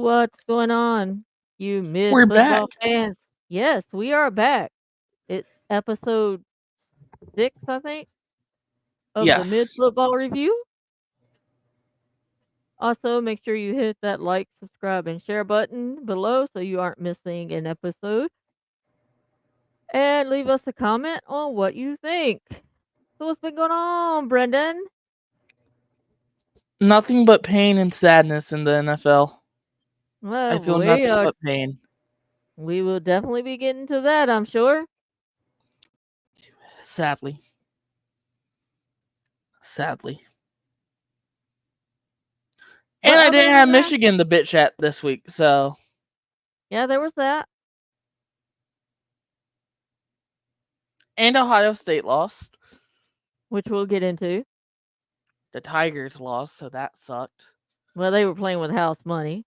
What's going on, you We're back. mid-football fans? Yes, we are back. It's episode 6, I think, of the Yes. mid-football review. Also, make sure you hit that like, subscribe, and share button below so you aren't missing an episode. And leave us a comment on what you think. So what's been going on, Brendan? Nothing but pain and sadness in the NFL. I Well, feel nothing but pain. we will definitely be getting to that, I'm sure. Sadly. Sadly. But And I other didn't than have that, Michigan the bitch at this week, so. yeah, there was that. And Ohio State lost. Which we'll get into. The Tigers lost, so that sucked. Well, they were playing with house money.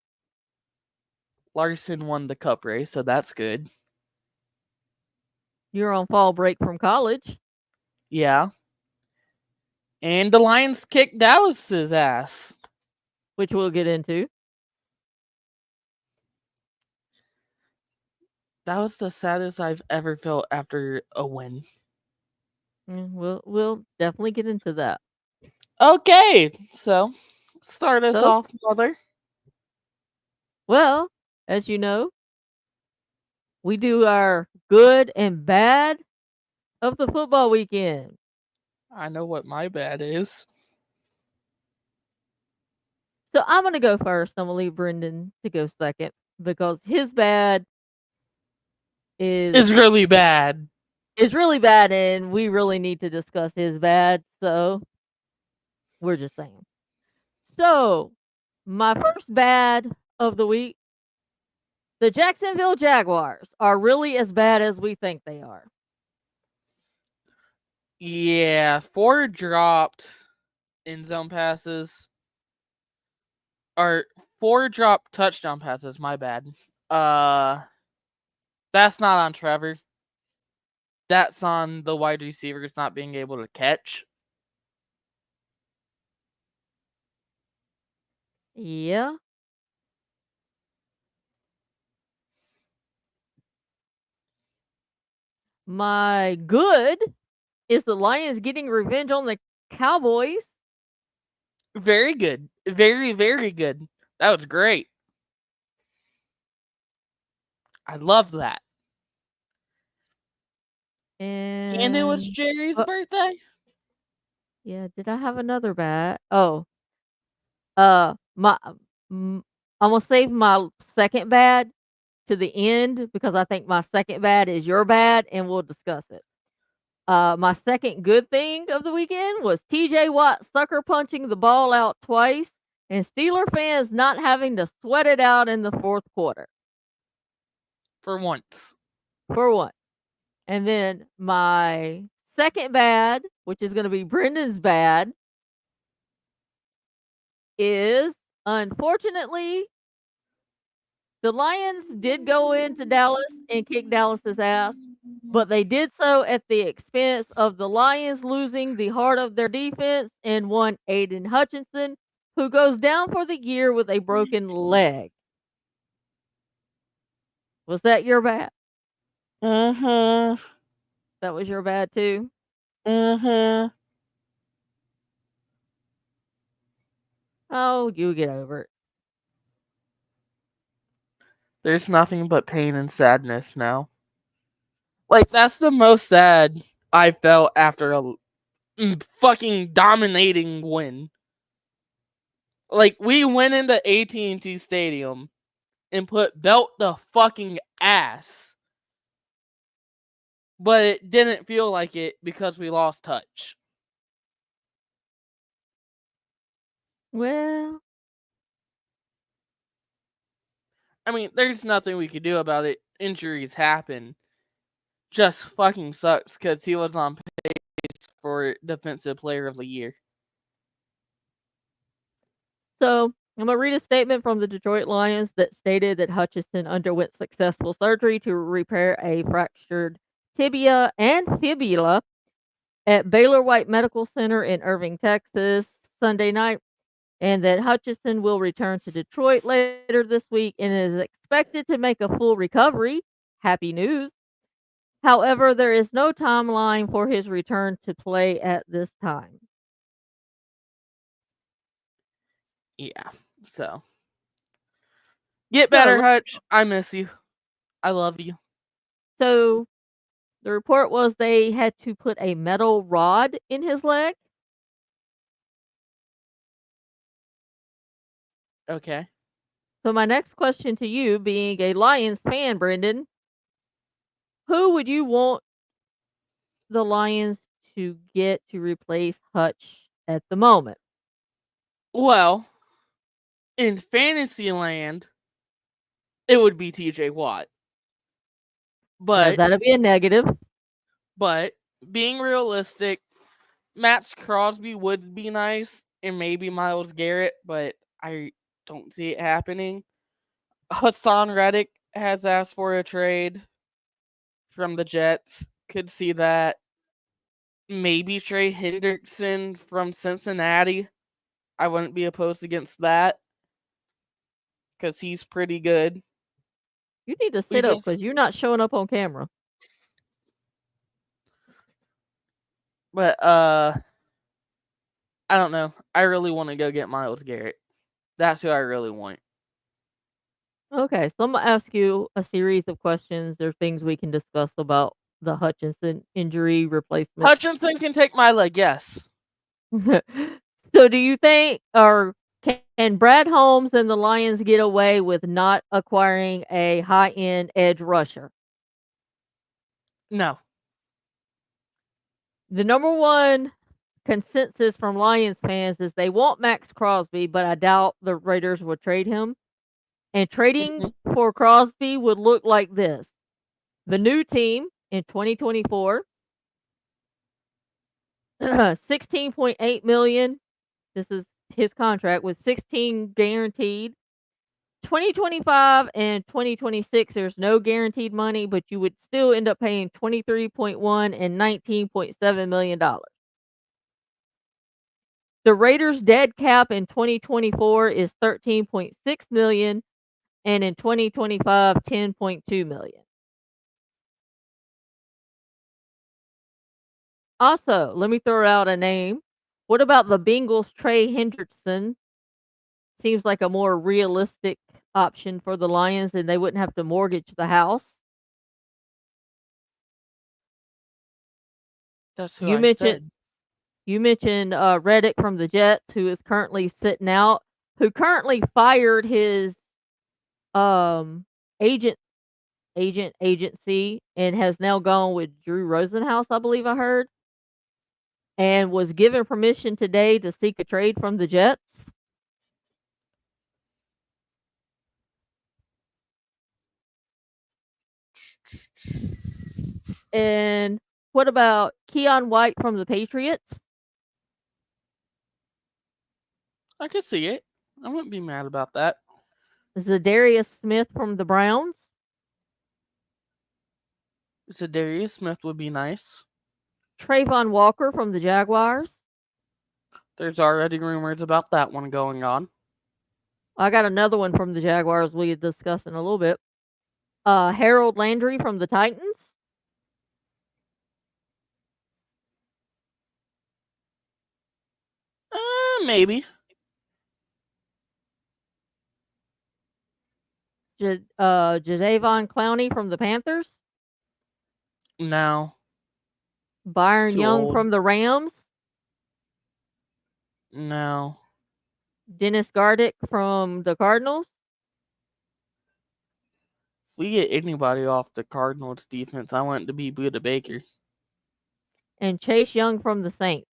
Larson won the cup race, so that's good. You're on fall break from college. Yeah. And the Lions kicked Dallas's ass. Which we'll get into. That was the saddest I've ever felt after a win. We'll definitely get into that. Okay, so start us So, off, mother. well, as you know, we do our good and bad of the football weekend. I know what my bad is. So I'm gonna go first. I'm gonna leave Brendan to go second because his bad It's is really bad. really bad, and we really need to discuss his bad. So we're just saying. So my first bad of the week: the Jacksonville Jaguars are really as bad as we think they are. Yeah, 4 dropped in zone passes. Or 4 dropped touchdown passes, my bad. That's not on Trevor. That's on the wide receivers not being able to catch. Yeah. My good is the Lions getting revenge on the Cowboys. Very good. Very, very good. That was great. I love that. And it was And Jerry's uh, birthday. yeah, did I have another bad? Oh, my I'm gonna save my second bad to the end because I think my second bad is your bad, and we'll discuss it. My second good thing of the weekend was TJ Watt sucker punching the ball out twice and Steeler fans not having to sweat it out in the fourth quarter For once. for one. And then my second bad, which is going to be Brendan's bad, is unfortunately the Lions did go into Dallas and kick Dallas's ass, but they did so at the expense of the Lions losing the heart of their defense and one Aiden Hutchinson, who goes down for the year with a broken leg. Was that your bad? Mm-hmm. That was your bad too? Mm-hmm. Oh, you get over it. There's nothing but pain and sadness now. Like, that's the most sad I felt after a fucking dominating win. Like, we went into AT&T Stadium and put belt the fucking ass. But it didn't feel like it because we lost touch. Well, I mean, there's nothing we could do about it. Injuries happen. Just fucking sucks because he was on pace for Defensive Player of the Year. so I'm going to read a statement from the Detroit Lions that stated that Hutchinson underwent successful surgery to repair a fractured tibia and fibula at Baylor White Medical Center in Irving, Texas, Sunday night. and that Hutchinson will return to Detroit later this week and is expected to make a full recovery. Happy news. However, there is no timeline for his return to play at this time. Yeah. So get So, better, Hutch. I miss you. I love you. so the report was they had to put a metal rod in his leg. Okay. So my next question to you, being a Lions fan, Brendan, who would you want the Lions to get to replace Hutch at the moment? Well, in Fantasyland, it would be TJ Watt. But That'll be a negative. but being realistic, Max Crosby would be nice and maybe Miles Garrett, but I don't see it happening. Hassan Reddick has asked for a trade from the Jets. Could see that. Maybe Trey Hendrickson from Cincinnati. I wouldn't be opposed against that because he's pretty good. You need to We sit up because just, you're not showing up on camera. but I don't know. I really want to go get Miles Garrett. That's who I really want. Okay, so I'm gonna ask you a series of questions. There are things we can discuss about the Hutchinson injury replacement. Hutchinson can take my leg, yes. So, do you think, or can Brad Holmes and the Lions get away with not acquiring a high end edge rusher? No. The number one consensus from Lions fans is they want Max Crosby, but I doubt the Raiders would trade him. And trading Mhm. for Crosby would look like this: the new team in 2024, 16.8 million. This is his contract with 16 guaranteed. 2025 and 2026, there's no guaranteed money, but you would still end up paying 23.1 and 19.7 million dollars. The Raiders' dead cap in 2024 is 13.6 million, and in 2025, 10.2 million. Also, let me throw out a name. What about the Bengals' Trey Hendrickson? Seems like a more realistic option for the Lions, and they wouldn't have to mortgage the house. That's who You I mentioned said. Reddick from the Jets, who is currently sitting out, who currently fired his um agent agency and has now gone with Drew Rosenhaus, I believe I heard, and was given permission today to seek a trade from the Jets. And what about Keon White from the Patriots? I could see it. I wouldn't be mad about that. Zadarius Smith from the Browns? Darius Smith would be nice. Trayvon Walker from the Jaguars? There's already rumors about that one going on. I got another one from the Jaguars we discuss in a little bit. Harold Landry from the Titans? Maybe. Jadavon Clowney from the Panthers? No. It's Byron too Young old. from the Rams? No. Dennis Gardick from the Cardinals? If we get anybody off the Cardinals defense, I want it to be Buda Baker. And Chase Young from the Saints?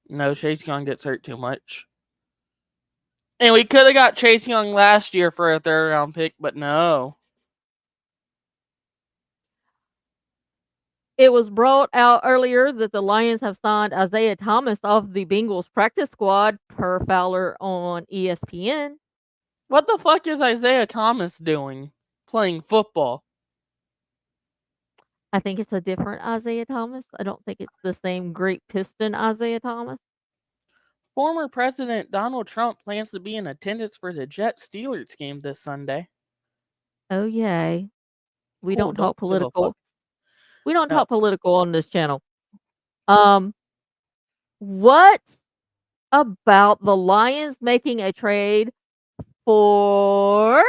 No, Chase Young gets hurt too much. And we could have got Chase Young last year for a third round pick, but no. It was brought out earlier that the Lions have signed Isaiah Thomas off the Bengals practice squad, per Fowler on ESPN. What the fuck is Isaiah Thomas doing? Playing football. I think it's a different Isaiah Thomas. I don't think it's the same Great Piston Isaiah Thomas. Former President Donald Trump plans to be in attendance for the Jets-Steelers game this Sunday. Oh, yay. We Cool, don't don't talk give a fuck. political. We don't No. talk political on this channel. Um, what about the Lions making a trade for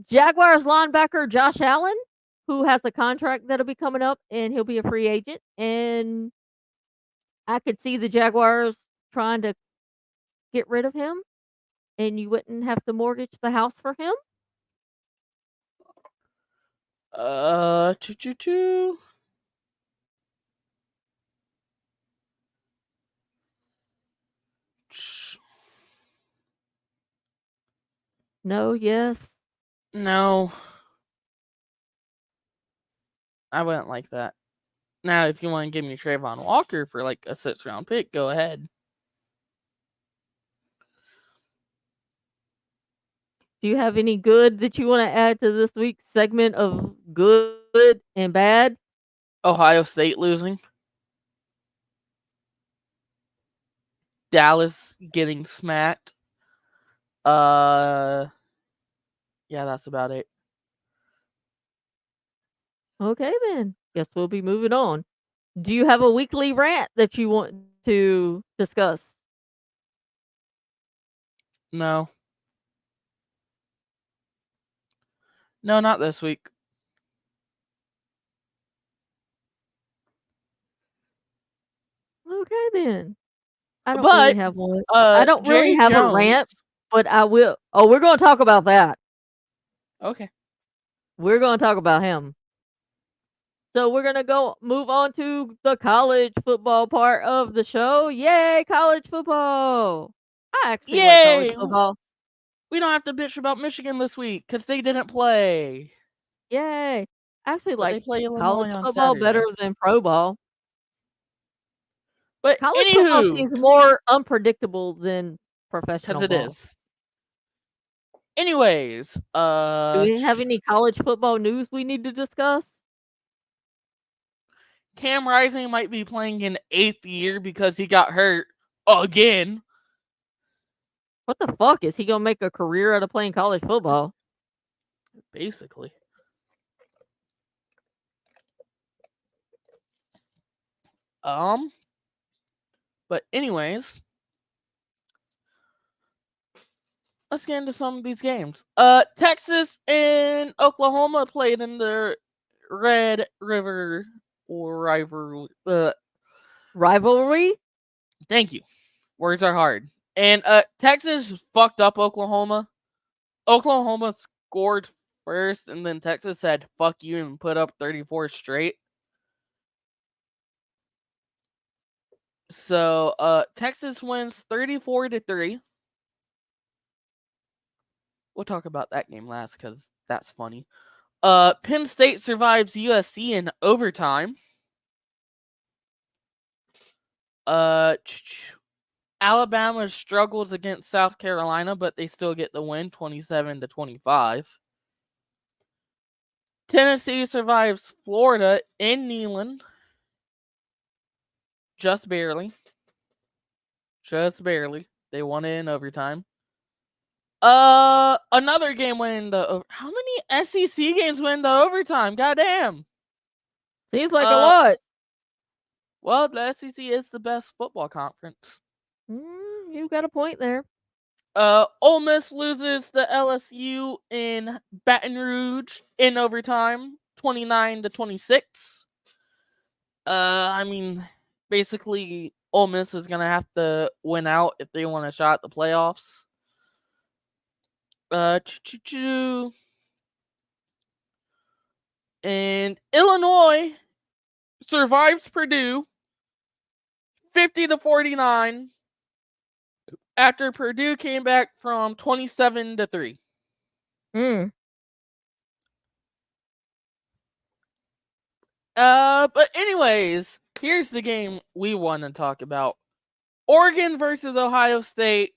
Jaguars linebacker Josh Allen, who has a contract that'll be coming up and he'll be a free agent? And I could see the Jaguars trying to get rid of him and you wouldn't have to mortgage the house for him. Choo. No, yes. No. I wouldn't like that. Now, if you want to give me Trayvon Walker for like a 6th-round pick, go ahead. Do you have any good that you want to add to this week's segment of good and bad? Ohio State losing. Dallas getting smacked. Yeah, that's about it. Okay, then. Guess we'll be moving on. Do you have a weekly rant that you want to discuss? No. No, not this week. Okay, then. I don't really But have one. I don't really Jerry have a rant, Jones. but I will. Oh, we're going to talk about that. Okay. We're going to talk about him. So we're going to go move on to the college football part of the show. Yay, college football. I actually like college Yay! football. We don't have to bitch about Michigan this week because they didn't play. Yay. I actually But like they play Illinois college on football better Saturday. than pro ball. But College football anywho, seems more unpredictable than because professional it ball. is. Anyways, Do we have any college football news we need to discuss? Cam Rising might be playing in 8th year because he got hurt again. What the fuck? Is he gonna make a career out of playing college football? Basically. But anyways, let's get into some of these games. Texas and Oklahoma played in the Red River rivalry. Rivalry? Thank you. Words are hard. And Texas fucked up Oklahoma. Oklahoma scored first, and then Texas said "fuck you" and put up 34 straight. So Texas wins 34-3. We'll talk about that game last because that's funny. Penn State survives USC in overtime. Alabama struggles against South Carolina, but they still get the win, 27-25. Tennessee survives Florida in Neyland. Just barely. Just barely. They won it in overtime. Another game went in the how many SEC games went in the overtime? Goddamn. Seems like a lot. Well, the SEC is the best football conference. You got a point there. Ole Miss loses to LSU in Baton Rouge in overtime, 29-26. I mean, basically, Ole Miss is gonna have to win out if they want a shot at the playoffs. And Illinois survives Purdue 50-49 after Purdue came back from 27-3. But anyways, here's the game we want to talk about. Oregon versus Ohio State.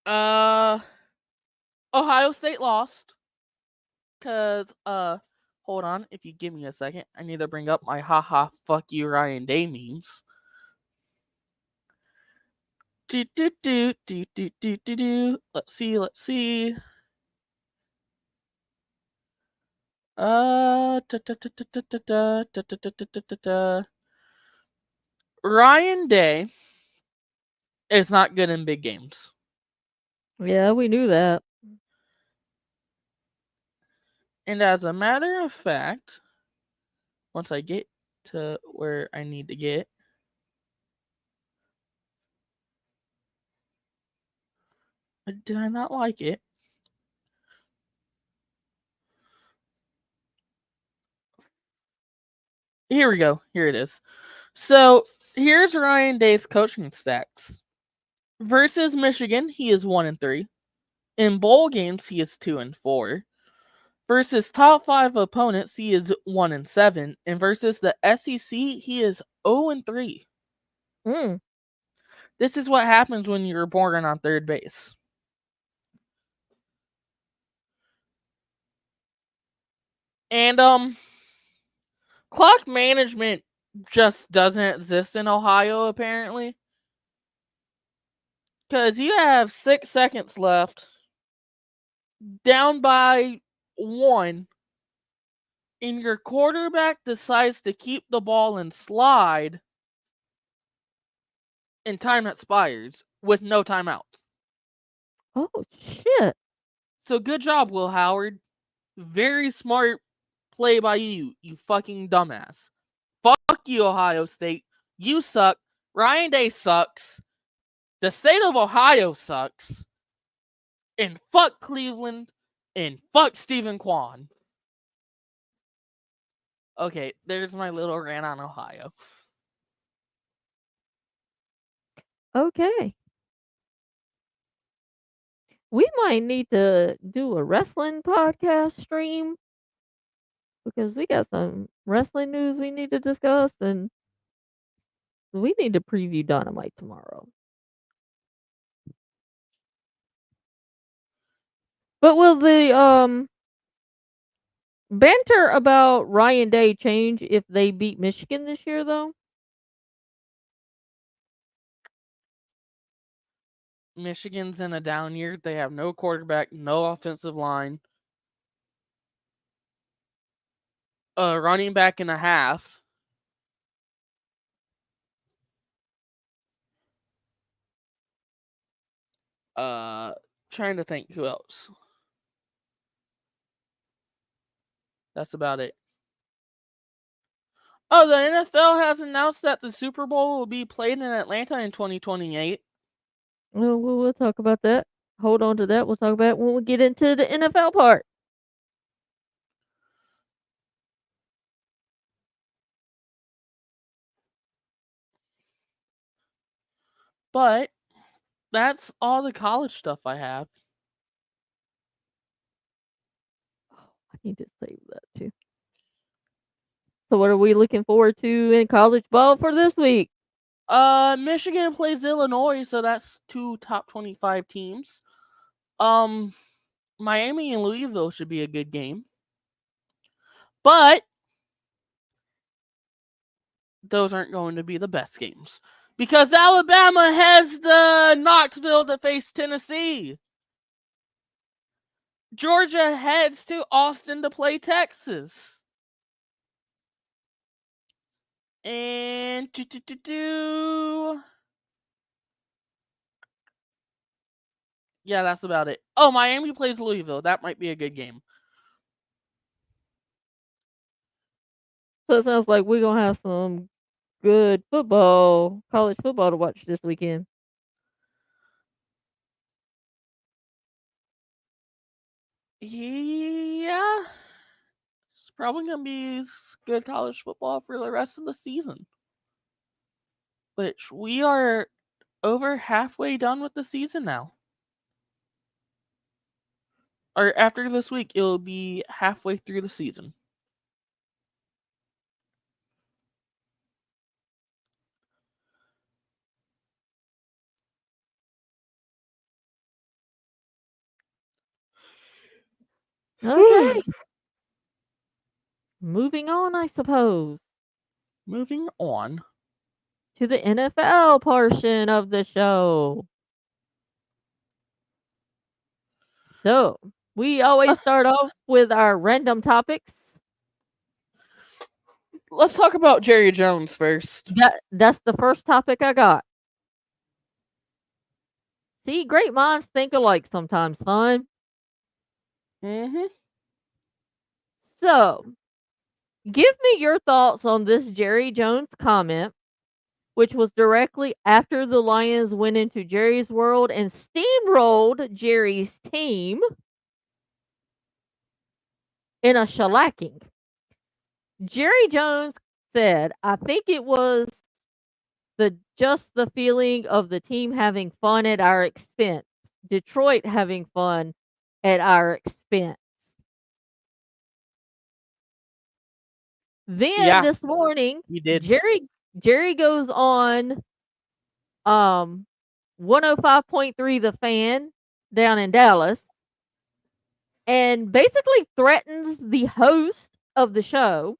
Ohio State lost. Cause hold Hold on, if you give me a second, I need to bring up my haha fuck you Ryan Day memes. Do do do do do do do do. Let's see, let's see. Da, da, da, da, da, da, da, da, da, da, da, da, da. Ryan Day is not good in big games. Yeah, we knew that. And as a matter of fact, once I get to where I need to get, did I not like it? Here we go. Here it is. So here's Ryan Day's coaching stacks. Versus Michigan, he is 1-3. In bowl games, he is 2-4. Versus top 5 opponents, he is 1-7. And versus the SEC, he is 0-3. Mm. This is what happens when you're born on third base. And clock management just doesn't exist in Ohio apparently. Cuz you have 6 seconds left, down by 1, and your quarterback decides to keep the ball and slide, and time expires with no timeout. Oh shit. So good job, Will Howard. Very smart play by you, you fucking dumbass. Fuck you, Ohio State. You suck. Ryan Day sucks. The state of Ohio sucks. And fuck Cleveland. And fuck Stephen Kwan. Okay, there's my little rant on Ohio. Okay. We might need to do a wrestling podcast stream because we got some wrestling news we need to discuss and we need to preview Dynamite tomorrow. But will the banter about Ryan Day change if they beat Michigan this year though? Michigan's in a down year. They have no quarterback, no offensive line, a running back and a half. Uh, Trying to think who else. That's about it. Oh, the NFL has announced that the Super Bowl will be played in Atlanta in 2028. Well, we'll talk about that. Hold on to that. We'll talk about it when we get into the NFL part. But that's all the college stuff I have. I need to save that too. So what are we looking forward to in college ball for this week? Michigan plays Illinois, so that's 2 top 25 teams. Um, Miami and Louisville should be a good game. But those aren't going to be the best games. Because Alabama has the Knoxville to face Tennessee. Georgia heads to Austin to play Texas. And yeah, that's about it. Oh, Miami plays Louisville. That might be a good game. So it sounds like we're gonna have some good football, college football to watch this weekend. Yeah. It's probably going to be good college football for the rest of the season. Which we are over halfway done with the season now. Or after this week, it'll be halfway through the season. Okay. Moving on, I suppose, Moving on. to the NFL portion of the show. So, we always Let's start off with our random topics. let's talk about Jerry Jones first. That's the first topic I got. See, great minds think alike sometimes, son. Mm-hmm. So, give me your thoughts on this Jerry Jones comment, which was directly after the Lions went into Jerry's world and steamrolled Jerry's team in a shellacking. Jerry Jones said, I think it was the feeling of the team having fun at our expense. Detroit having fun at our expense. Then Yeah, this morning, he did. Jerry goes on um 105.3 The Fan down in Dallas and basically threatens the host of the show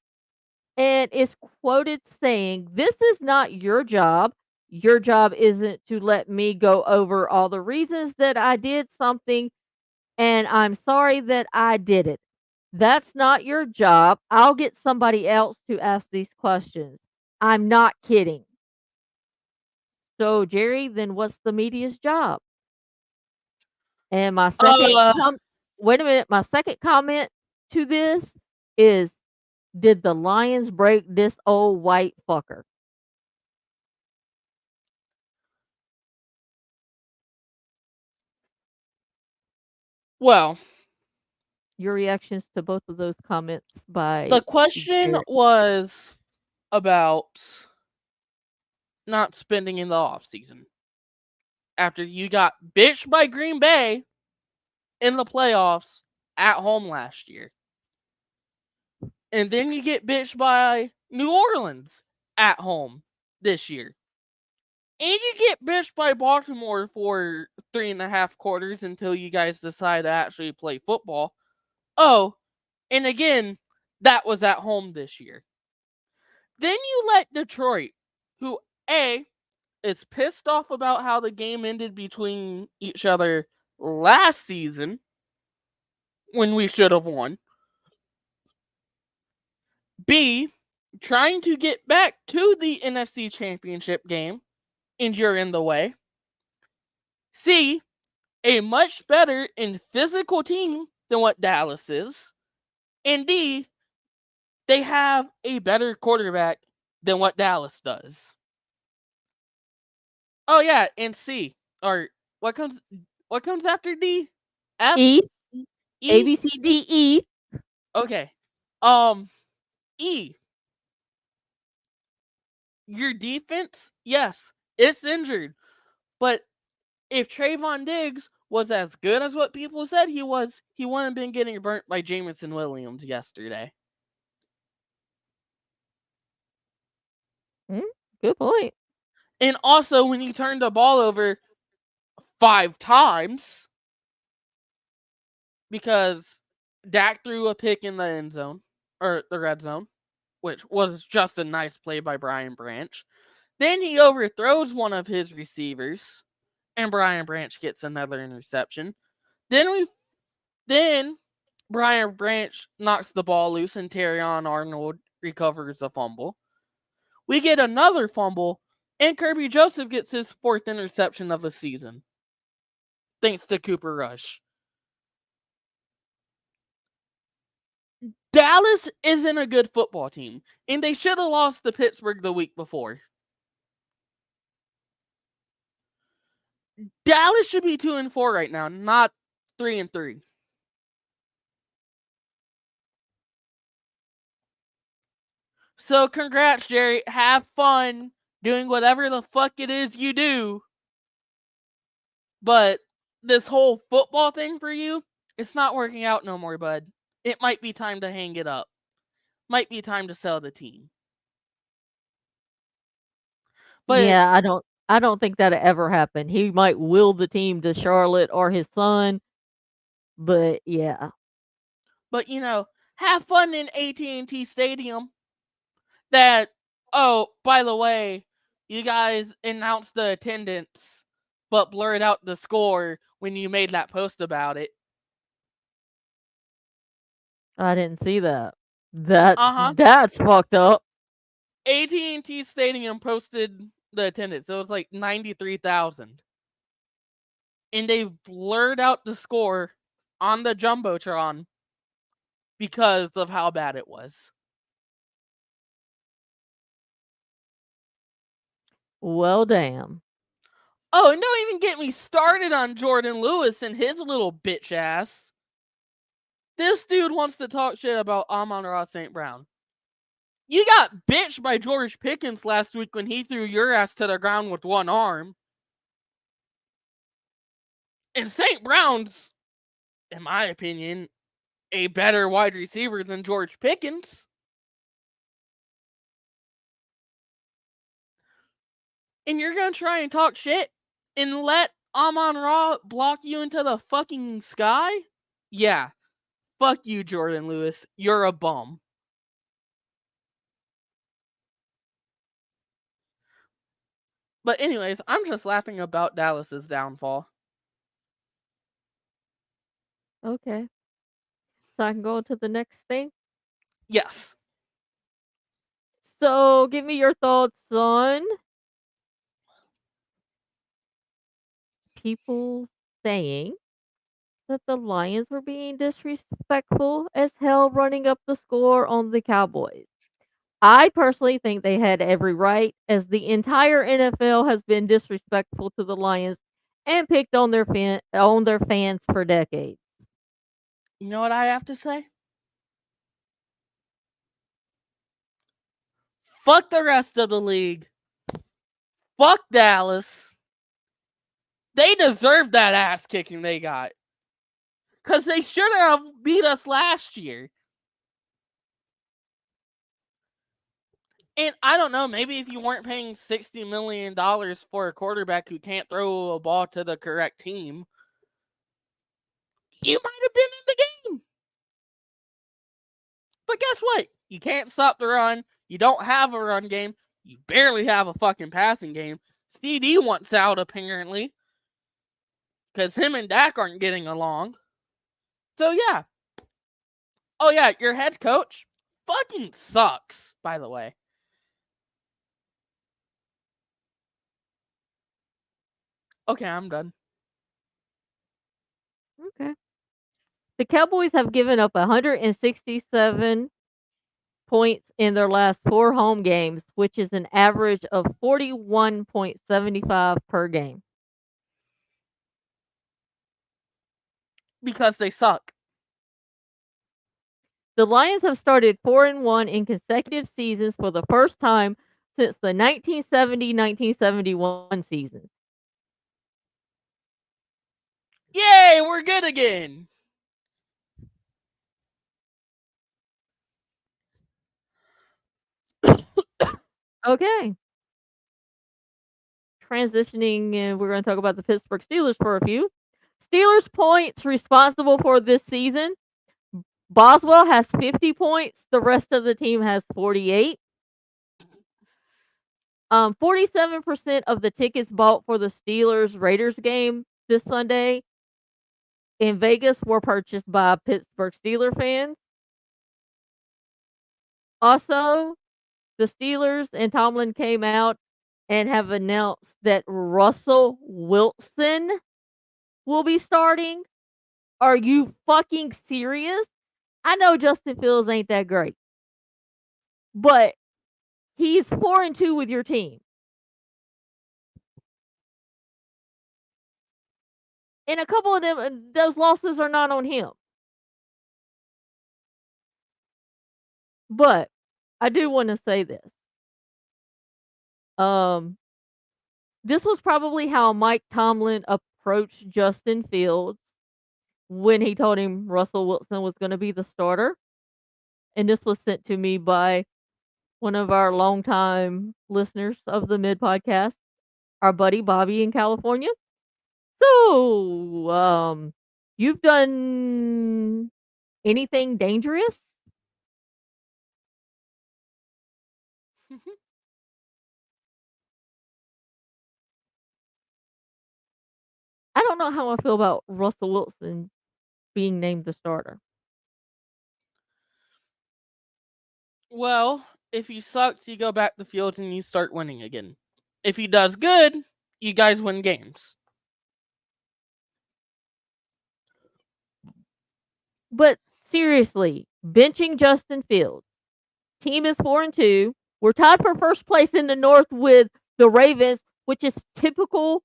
and is quoted saying, "This is not your job. Your job isn't to let me go over all the reasons that I did something, and I'm sorry that I did it. That's not your job. I'll get somebody else to ask these questions. I'm not kidding." So, Jerry, then what's the media's job? And my second Uh, wait a minute, my second comment to this is, did the Lions break this old white fucker? well, Your reactions to both of those comments the by question Jerry. was about not spending in the off season after you got bitched by Green Bay in the playoffs at home last year. And then you get bitched by New Orleans at home this year. And you get bitched by Baltimore for 3.5 quarters until you guys decide to actually play football. Oh, and again, that was at home this year. Then you let Detroit, who A, is pissed off about how the game ended between each other last season when we should have won. B, trying to get back to the NFC Championship game, and you're in the way. C, a much better and physical team than what Dallas is. And D, they have a better quarterback than what Dallas does. Oh yeah, and C, or what comes after D? F E, A, E. B, C, D, E. Okay. E. Your defense, yes, it's injured, but if Trayvon Diggs was as good as what people said he was, he wouldn't have been getting burnt by Jameson Williams yesterday. Hmm, good point. And also, when he turned the ball over 5 times, because Dak threw a pick in the end zone, or the red zone, which was just a nice play by Brian Branch. Then he overthrows one of his receivers, and Brian Branch gets another interception. Then Brian Branch knocks the ball loose, and Terrion Arnold recovers a fumble. We get another fumble, and Kirby Joseph gets his 4th interception of the season, thanks to Cooper Rush. Dallas isn't a good football team, and they should have lost to Pittsburgh the week before. Dallas should be 2-4 right now, not 3-3. So congrats, Jerry. Have fun doing whatever the fuck it is you do. But this whole football thing for you, it's not working out no more, bud. It might be time to hang it up. Might be time to sell the team. But Yeah, I don't think that'll ever happen. He might will the team to Charlotte or his son, but yeah. but have fun in AT&T Stadium. That, oh, by the way, you guys announced the attendance, but blurred out the score when you made that post about it. I didn't see that. That's Uh-huh. that's fucked up. AT&T Stadium posted the attendance. So it was like 93,000. And they blurred out the score on the Jumbotron because of how bad it was. Well, damn. Oh, and don't even get me started on Jordan Lewis and his little bitch ass. This dude wants to talk shit about Amon-Ra St. Brown. You got bitched by George Pickens last week when he threw your ass to the ground with one arm. And St. Brown's, in my opinion, a better wide receiver than George Pickens. And you're gonna try and talk shit and let Amon-Ra block you into the fucking sky? Yeah. Fuck you, Jordan Lewis. You're a bum. But anyways, I'm just laughing about Dallas's downfall. Okay. So I can go to the next thing. Yes. So give me your thoughts on people saying that the Lions were being disrespectful as hell running up the score on the Cowboys. I personally think they had every right, as the entire NFL has been disrespectful to the Lions and picked on their fans for decades. You know what I have to say? Fuck the rest of the league. Fuck Dallas. They deserve that ass kicking they got. Because they should have beat us last year. And I don't know, maybe if you weren't paying $60 million for a quarterback who can't throw a ball to the correct team, you might have been in the game. But guess what? You can't stop the run. You don't have a run game. You barely have a fucking passing game. CD wants out, apparently. Because him and Dak aren't getting along. So, yeah. Oh, yeah, your head coach fucking sucks, by the way. Okay, I'm done. Okay. The Cowboys have given up 167 points in their last 4 home games, which is an average of 41.75 per game. Because they suck. The Lions have started 4-1 in consecutive seasons for the first time since the 1970-1971 season. Yay, we're good again. Okay. Transitioning, and we're going to talk about the Pittsburgh Steelers for a few. Steelers points responsible for this season. Boswell has 50 points. The rest of the team has 48. 47% of the tickets bought for the Steelers Raiders game this Sunday in Vegas were purchased by Pittsburgh Steelers fans. Also, the Steelers and Tomlin came out and have announced that Russell Wilson will be starting. Are you fucking serious? I know Justin Fields ain't that great, but he's 4-2 with your team. And a couple of them, those losses are not on him. But I do want to say this. Um, this was probably how Mike Tomlin approached Justin Fields when he told him Russell Wilson was going to be the starter. And this was sent to me by one of our longtime listeners of the Mid Podcast, our buddy Bobby in California. So, you've done anything dangerous? I don't know how I feel about Russell Wilson being named the starter. Well, if he sucks, you go back to the field and you start winning again. If he does good, you guys win games. But seriously, benching Justin Fields. Team is 4-2. We're tied for first place in the North with the Ravens, which is typical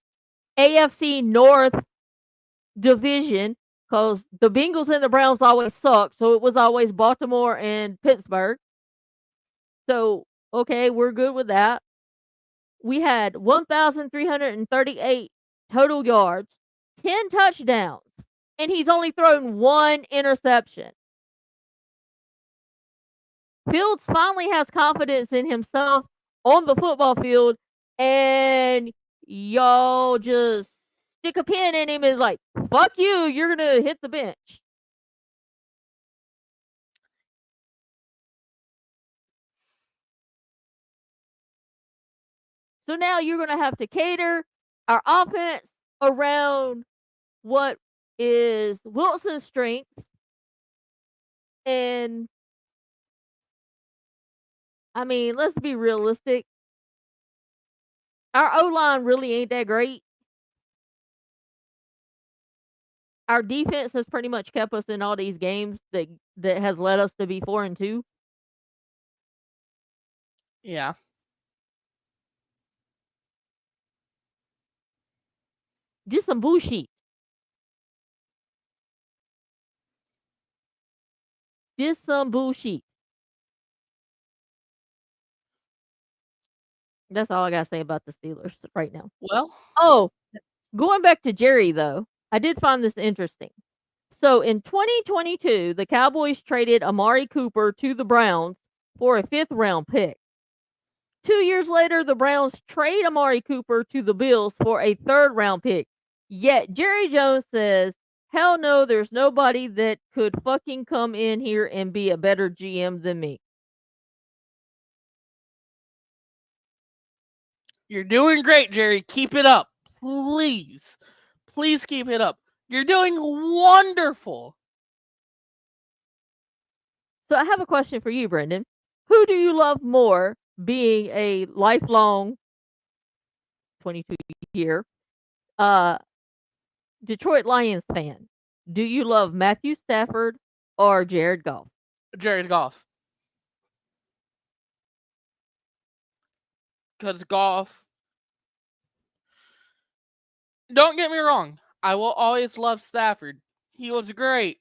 AFC North division because the Bengals and the Browns always suck. So it was always Baltimore and Pittsburgh. So, okay, we're good with that. We had 1,338 total yards, 10 touchdowns, and he's only thrown one interception. Fields finally has confidence in himself on the football field, and y'all just stick a pin in him and is like, fuck you, you're going to hit the bench. So now you're going to have to cater our offense around what is Wilson's strengths. And I mean, let's be realistic. Our O line really ain't that great. Our defense has pretty much kept us in all these games that has led us to be 4-2. Yeah. Just some bullshit. Just some bullshit. That's all I gotta say about the Steelers right now. Well, Oh, going back to Jerry though, I did find this interesting. So in 2022, the Cowboys traded Amari Cooper to the Browns for a fifth round pick. 2 years later, the Browns trade Amari Cooper to the Bills for a third round pick. Yet Jerry Jones says, hell no, there's nobody that could fucking come in here and be a better GM than me. you're doing great, Jerry. Keep it up. Please. Please keep it up. You're doing wonderful. So I have a question for you, Brendan. Who do you love more, being a lifelong 22-year Detroit Lions fan? Do you love Matthew Stafford or Jared Goff? Jared Goff. Because Goff. Don't get me wrong. I will always love Stafford. He was great.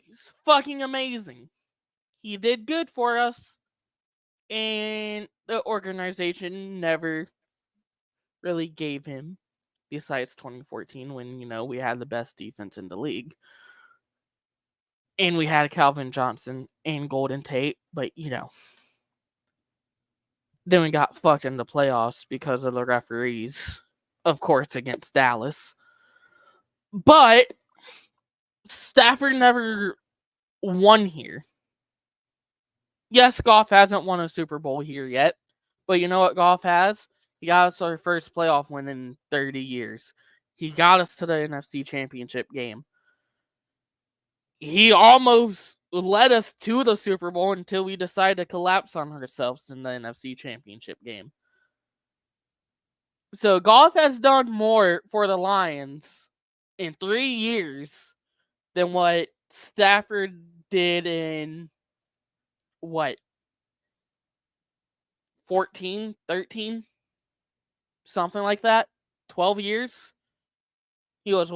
He's fucking amazing. He did good for us. And the organization never really gave him, besides 2014 when, we had the best defense in the league. And we had Calvin Johnson and Golden Tate, but, then we got fucked in the playoffs because of the referees, of course, against Dallas. But Stafford never won here. Yes, Goff hasn't won a Super Bowl here yet, but you know what Goff has? He got us our first playoff win in 30 years. He got us to the NFC Championship game. He almost led us to the Super Bowl until we decided to collapse on ourselves in the NFC Championship game. So Goff has done more for the Lions in 3 years than what Stafford did in, 14, 13? Something like that? 12 years? He was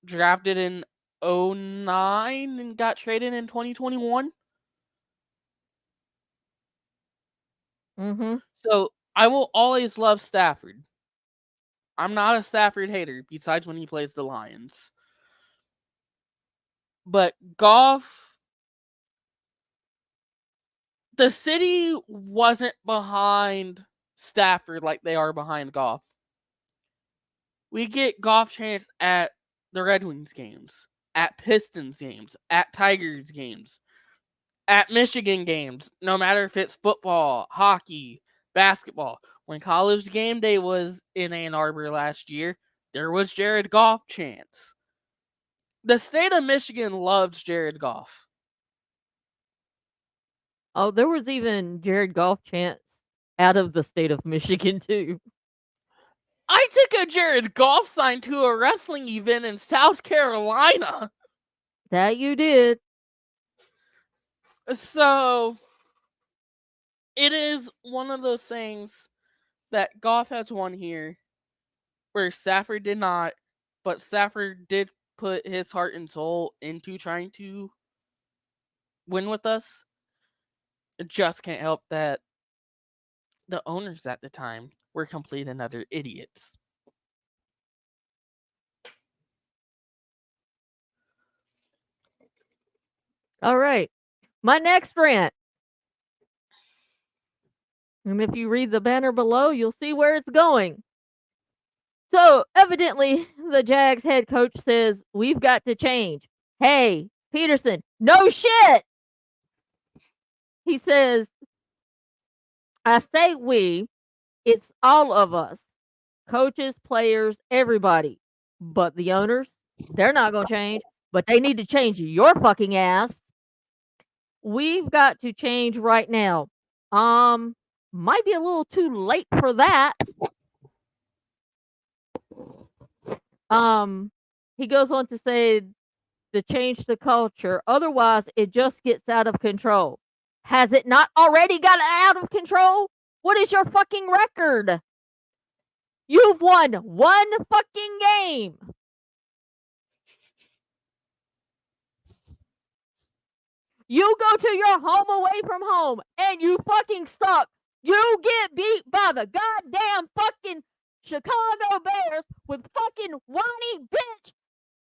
drafted in 09 and got traded in 2021? Mm-hmm. So I will always love Stafford. I'm not a Stafford hater, besides when he plays the Lions. But Goff, the city wasn't behind Stafford like they are behind Goff. We get Goff chance at the Red Wings games, at Pistons games, at Tigers games, at Michigan games, no matter if it's football, hockey, Basketball. When college game day was in Ann Arbor last year, there was Jared Goff chants. The state of Michigan loves Jared Goff. Oh, there was even Jared Goff chants out of the state of Michigan too. I took a Jared Goff sign to a wrestling event in South Carolina. That you did. So it is one of those things that Goff has won here where Stafford did not, but Stafford did put his heart and soul into trying to win with us. It just can't help that the owners at the time were complete and utter idiots. All right. My next rant. And if you read the banner below, you'll see where it's going. So, evidently, the Jags head coach says, we've got to change. Hey, Peterson, no shit! He says, I say we, it's all of us. Coaches, players, everybody. But the owners, they're not going to change. But they need to change your fucking ass. We've got to change right now. Might be a little too late for that. Um, he goes on to say to change the culture. Otherwise, it just gets out of control. Has it not already got out of control? What is your fucking record? You've won one fucking game. You go to your home away from home and you fucking suck. You get beat by the goddamn fucking Chicago Bears with fucking whiny bitch.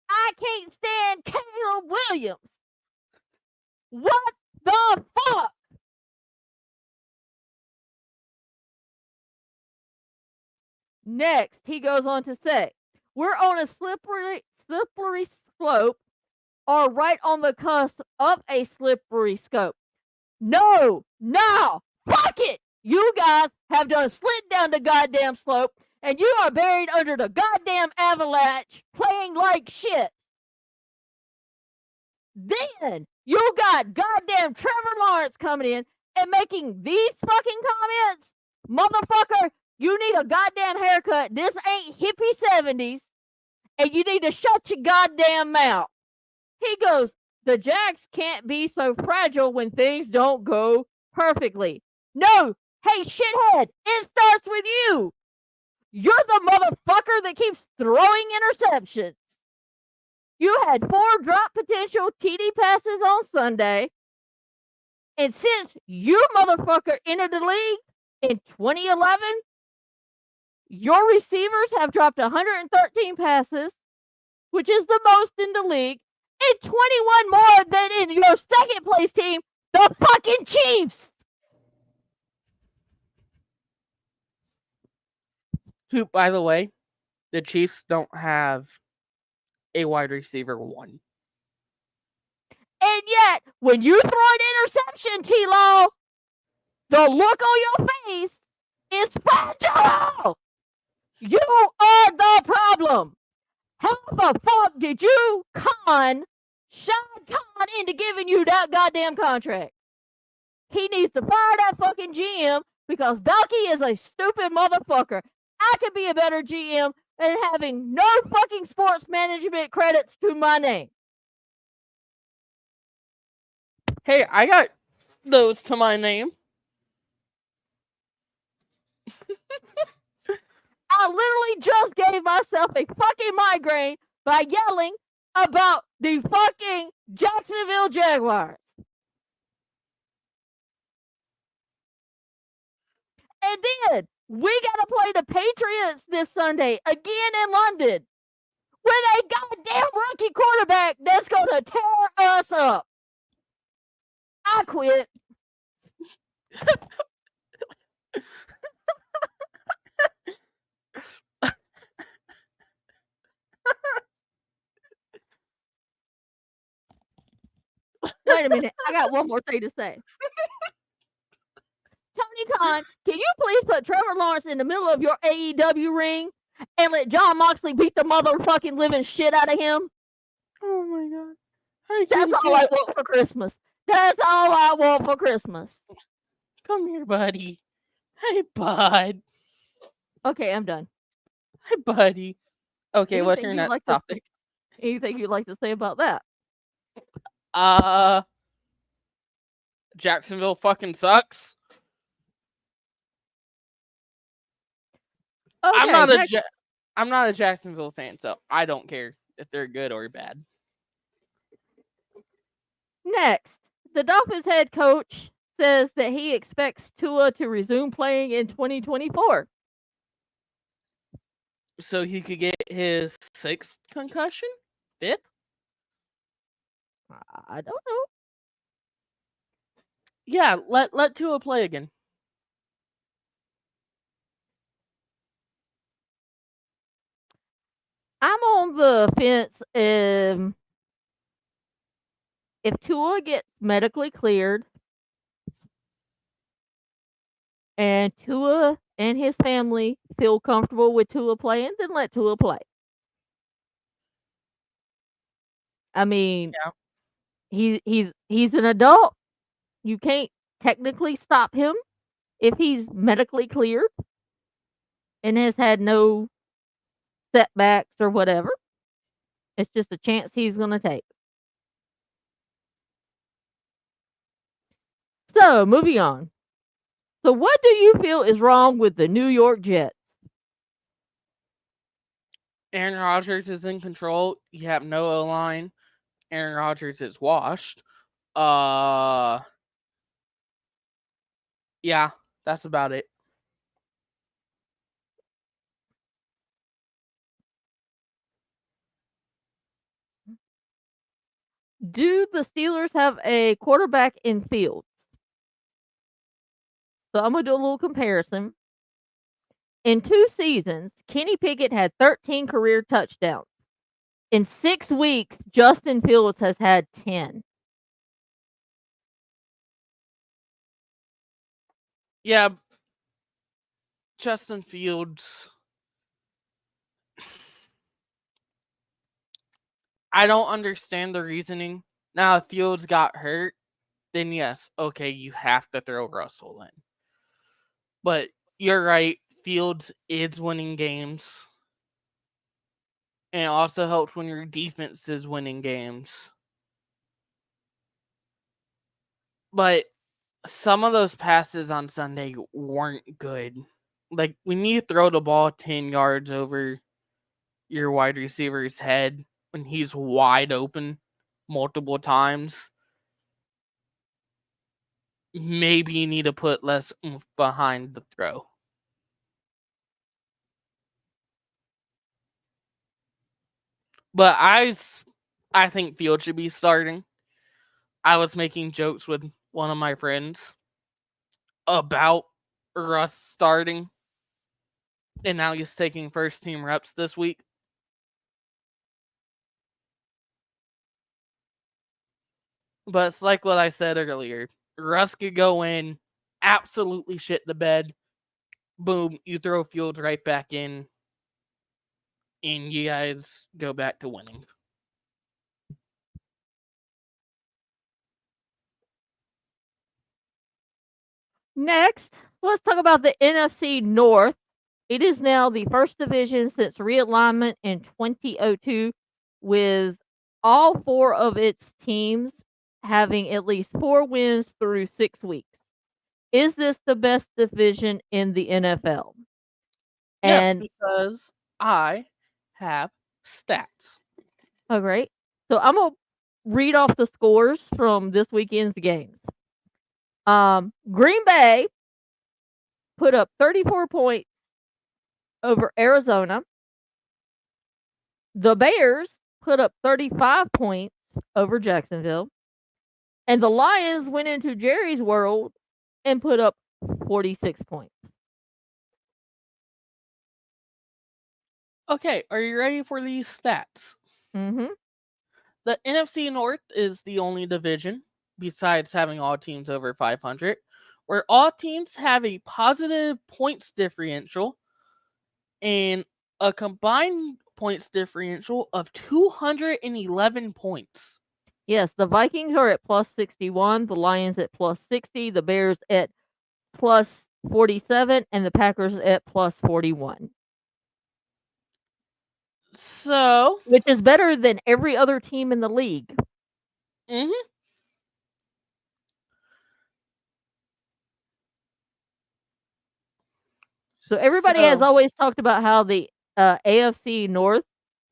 I can't stand Caleb Williams. What the fuck? Next, he goes on to say, we're on a slippery slope or right on the cusp of a slippery slope. No, fuck it. You guys have done slid down the goddamn slope and you are buried under the goddamn avalanche playing like shit. Then you got goddamn Trevor Lawrence coming in and making these fucking comments. Motherfucker, you need a goddamn haircut. This ain't hippie 70s. And you need to shut your goddamn mouth. He goes, the Jags can't be so fragile when things don't go perfectly. No, hey shithead, it starts with you. You're the motherfucker that keeps throwing interceptions. You had 4 drop potential TD passes on Sunday. And since you motherfucker entered the league in 2011, your receivers have dropped 113 passes, which is the most in the league, and 21 more than in your second place team, the fucking Chiefs. Who, by the way, the Chiefs don't have a wide receiver one. And yet, when you throw an interception, T-Law, the look on your face is fragile. You are the problem. How the fuck did you con Shad Khan into giving you that goddamn contract? He needs to fire that fucking GM because Balky is a stupid motherfucker. I could be a better GM than having no fucking sports management credits to my name. Hey, I got those to my name. I literally just gave myself a fucking migraine by yelling about the fucking Jacksonville Jaguars. And then we gotta play the Patriots this Sunday again in London with a goddamn rookie quarterback that's gonna tear us up. I quit. Wait a minute. I got one more thing to say. Tony meantime, can you please put Trevor Lawrence in the middle of your AEW ring and let John Moxley beat the motherfucking living shit out of him? Oh my god. I That's can all I get. want for Christmas. That's all I want for Christmas. Come here, buddy. Hey, bud. Okay, I'm done. Hey, buddy. Okay, what's Anything your you'd next like to topic? anything you'd like to say about that? Uh, Jacksonville fucking sucks. I'm Okay, not a next I'm not a Jacksonville fan, so I don't care if they're good or bad. next. The Dolphins head coach says that he expects Tua to resume playing in 2024. So he could get his 6th concussion? 5th? I don't know. Yeah, let Tua play again. I'm on the fence. If Tua gets medically cleared and Tua and his family feel comfortable with Tua playing, then let Tua play. I mean, Yeah. he's an adult. You can't technically stop him if he's medically cleared and has had no setbacks or whatever. It's just a chance he's going to take. So, moving on. So, what do you feel is wrong with the New York Jets? Aaron Rodgers is in control. You have no O-line. Aaron Rodgers is washed. Yeah, that's about it. Do the Steelers have a quarterback in Fields? So, I'm going to do a little comparison. In 2 seasons, Kenny Pickett had 13 career touchdowns. In 6 weeks, Justin Fields has had 10. Yeah, Justin Fields. I don't understand the reasoning. Now, if Fields got hurt, then yes, okay, you have to throw Russell in. But you're right, Fields is winning games. And it also helps when your defense is winning games. But some of those passes on Sunday weren't good. Like, when you throw the ball 10 yards over your wide receiver's head when he's wide open multiple times, maybe you need to put less oomph behind the throw. But I think Field should be starting. I was making jokes with one of my friends about Russ starting, and now he's taking first team reps this week. But it's like what I said earlier. Russ could go in, absolutely shit the bed. Boom, you throw Fields right back in, and you guys go back to winning. Next, let's talk about the NFC North. It is now the first division since realignment in 2002, with all 4 of its teams having at least 4 wins through 6 weeks. Is this the best division in the NFL? Yes, And because I have stats. oh, great. So I'm gonna read off the scores from this weekend's games. Green Bay put up 34 points over Arizona. The Bears put up 35 points over Jacksonville. And the Lions went into Jerry's world and put up 46 points. Okay, are you ready for these stats? Mm-hmm. The NFC North is the only division, besides having all teams over 500, where all teams have a positive points differential and a combined points differential of 211 points. Yes, the Vikings are at plus 61, the Lions at plus 60, the Bears at plus 47, and the Packers at plus 41. So, Which is better than every other team in the league. mm-hmm. So everybody has So always talked about how the AFC North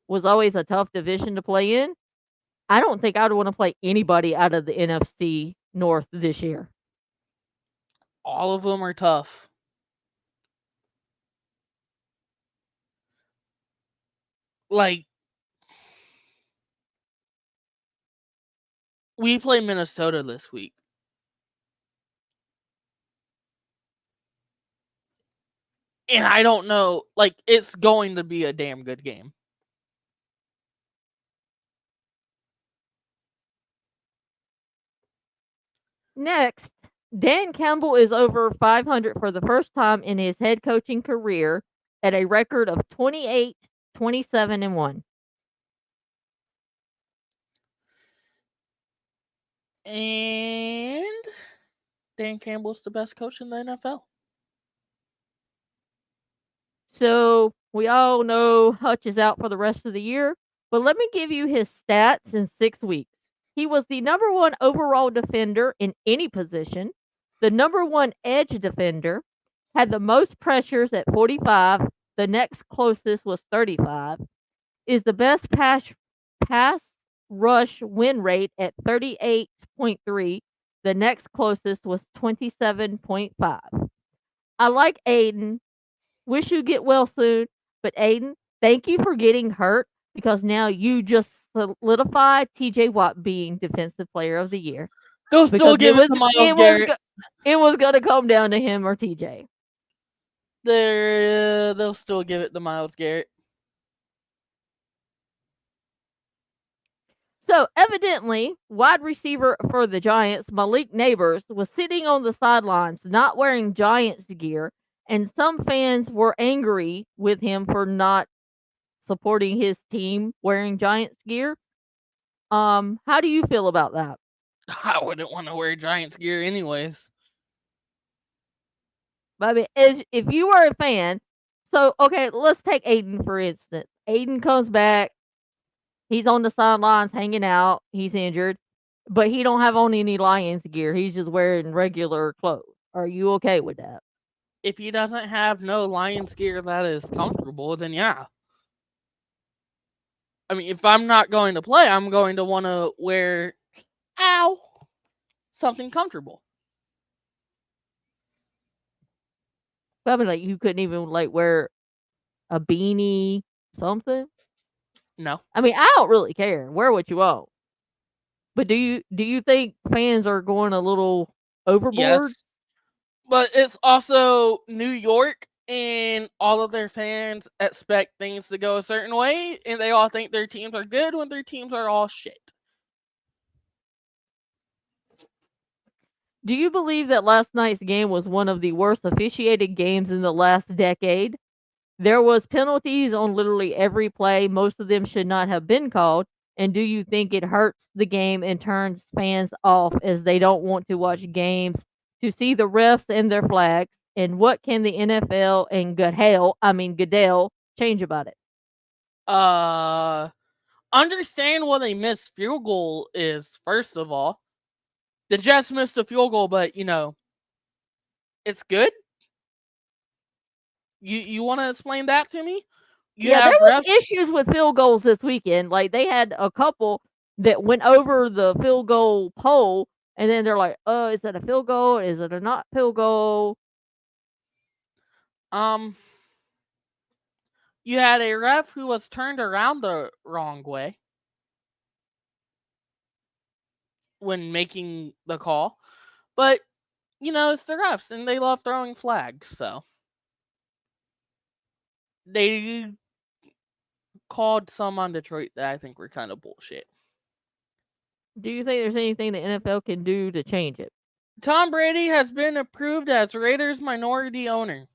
was always a tough division to play in. I don't think I would want to play anybody out of the NFC North this year. all of them are tough. Like, we play Minnesota this week. And I don't know, like, it's going to be a damn good game. Next, Dan Campbell is over 500 for the first time in his head coaching career at a record of 28, 27, and 1. And Dan Campbell's the best coach in the NFL. So we all know Hutch is out for the rest of the year, but let me give you his stats in 6 weeks. He was the number one overall defender in any position, the number one edge defender, had the most pressures at 45, the next closest was 35, is the best pass rush win rate at 38.3, the next closest was 27.5. I like Aiden. Wish you get well soon. But Aiden, thank you for getting hurt because now you just solidified TJ Watt being defensive player of the year. They'll Because still give it to Miles Garrett. it was gonna come down to him or TJ. They'll still give it to Miles Garrett. So evidently, wide receiver for the Giants, Malik Neighbors, was sitting on the sidelines not wearing Giants gear, and some fans were angry with him for not supporting his team wearing Giants gear. How do you feel about that? I wouldn't want to wear Giants gear anyways. I mean, if you were a fan, so okay, let's take Aiden for instance. Aiden comes back, he's on the sidelines hanging out, he's injured, but he don't have on any Lions gear. He's just wearing regular clothes. Are you okay with that? If he doesn't have no Lions gear that is comfortable, then yeah. I mean, if I'm not going to play, I'm going to want to wear, something comfortable. I mean, like you couldn't even like wear a beanie, something. No. I mean, I don't really care. Wear what you want. But do you think fans are going a little overboard? Yes. But it's also New York, and all of their fans expect things to go a certain way, and they all think their teams are good when their teams are all shit. Do you believe that last night's game was one of the worst officiated games in the last decade? There was penalties on literally every play. Most of them should not have been called. And do you think it hurts the game and turns fans off as they don't want to watch games to see the refs and their flags? And what can the NFL and Goodell change about it? Uh, Understand what a missed field goal is, first of all. The Jets missed a field goal, but, it's good? You want to explain that to me? You Yeah, there have was refs. issues with field goals this weekend. Like they had a couple that went over the field goal pole, and then they're like, is that a field goal? Is it a not field goal?" Um, you had a ref who was turned around the wrong way when making the call, but it's the refs and they love throwing flags, so they called some on Detroit that I think were kind of bullshit. Do you think there's anything the NFL can do to change it? Tom Brady has been approved as Raiders minority owner.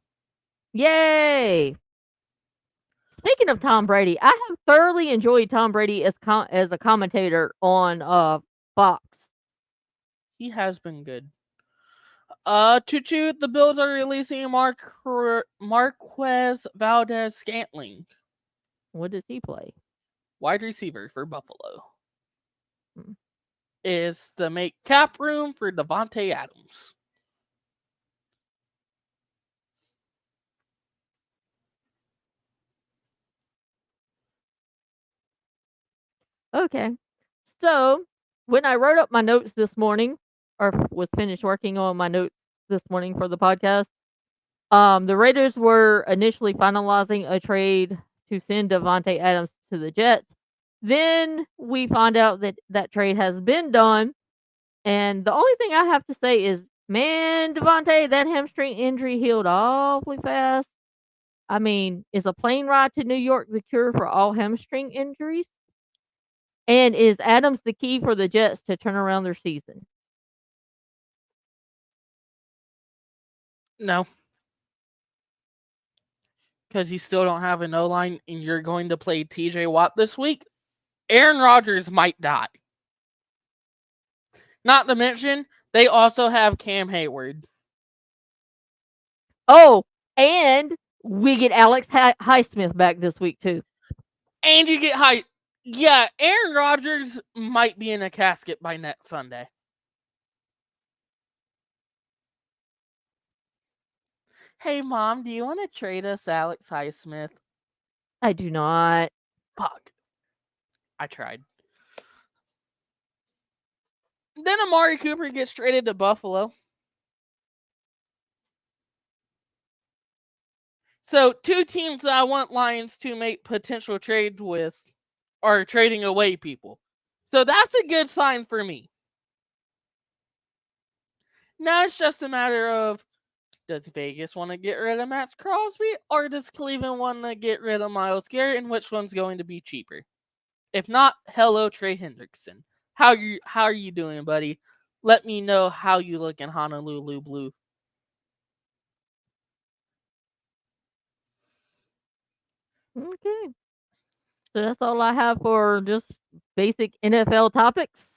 Yay! Speaking of Tom Brady, I have thoroughly enjoyed Tom Brady as a commentator on Fox. He has been good. the Bills are releasing Marquez Valdez Scantling, What does he play? wide receiver for Buffalo. Hmm. Is to make cap room for Devontae Adams. Okay. So, when I wrote up my notes this morning, or was finished working on my notes this morning for the podcast, the Raiders were initially finalizing a trade to send Devontae Adams to the Jets. Then we find out that that trade has been done, and the only thing I have to say is, man, Devontae, that hamstring injury healed awfully fast. I mean, is a plane ride to New York the cure for all hamstring injuries? And is Adams the key for the Jets to turn around their season? No, because you still don't have an O line, and you're going to play TJ Watt this week. Aaron Rodgers might die. Not to mention, they also have Cam Hayward. Oh, and we get Alex Highsmith back this week too. And you get high. Yeah, Aaron Rodgers might be in a casket by next Sunday. Hey, Mom, do you want to trade us Alex Highsmith? I do not. Fuck. I tried. Then Amari Cooper gets traded to Buffalo. So, two teams that I want Lions to make potential trades with are trading away people. So, that's a good sign for me. Now it's just a matter of, does Vegas want to get rid of Max Crosby, or does Cleveland want to get rid of Myles Garrett, and which one's going to be cheaper? If not, hello Trey Hendrickson. How are you doing, buddy? Let me know how you look in Honolulu blue. Okay. So that's all I have for just basic NFL topics.